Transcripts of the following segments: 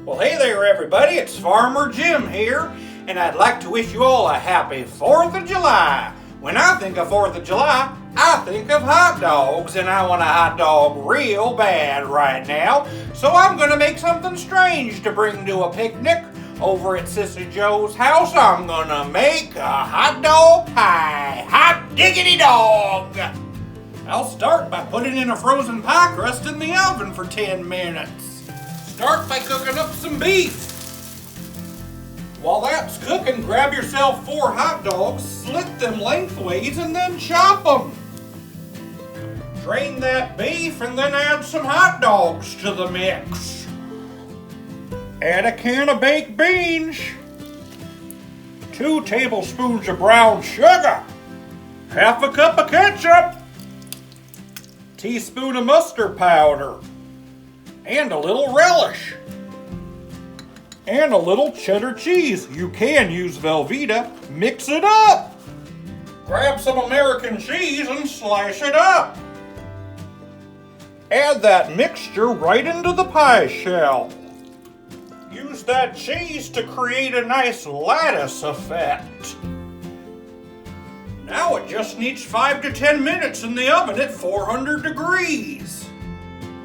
Well, hey there everybody, it's Farmer Jim here, and I'd like to wish you all a happy 4th of July. When I think of 4th of July, I think of hot dogs, and I want a hot dog real bad right now. So I'm gonna make something strange to bring to a picnic. Over at Sissy Joe's house, I'm gonna make a hot dog pie. Hot diggity dog! I'll start by putting in a frozen pie crust in the oven for 10 minutes. Start by cooking up some beef. While that's cooking, grab yourself 4 hot dogs, slit them lengthways, and then chop them. Drain that beef and then add some hot dogs to the mix. Add a can of baked beans, 2 tablespoons of brown sugar, half a cup of ketchup, teaspoon of mustard powder, and a little relish, and a little cheddar cheese. You can use Velveeta. Mix it up. Grab some American cheese and slice it up. Add that mixture right into the pie shell. Use that cheese to create a nice lattice effect. Now it just needs 5 to 10 minutes in the oven at 400 degrees.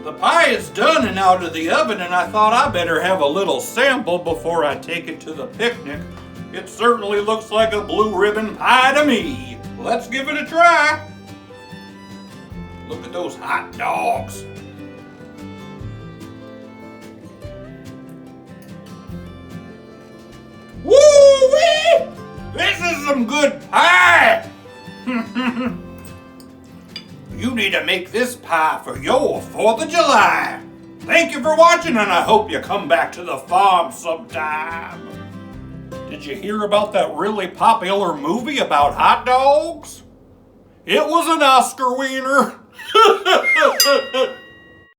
The pie is done and out of the oven, and I thought I better have a little sample before I take it to the picnic. It certainly looks like a blue ribbon pie to me. Let's give it a try. Look at those hot dogs. Woo-wee! This is some good pie! You need to make this pie for your 4th of July. Thank you for watching, and I hope you come back to the farm sometime. Did you hear about that really popular movie about hot dogs? It was an Oscar winner.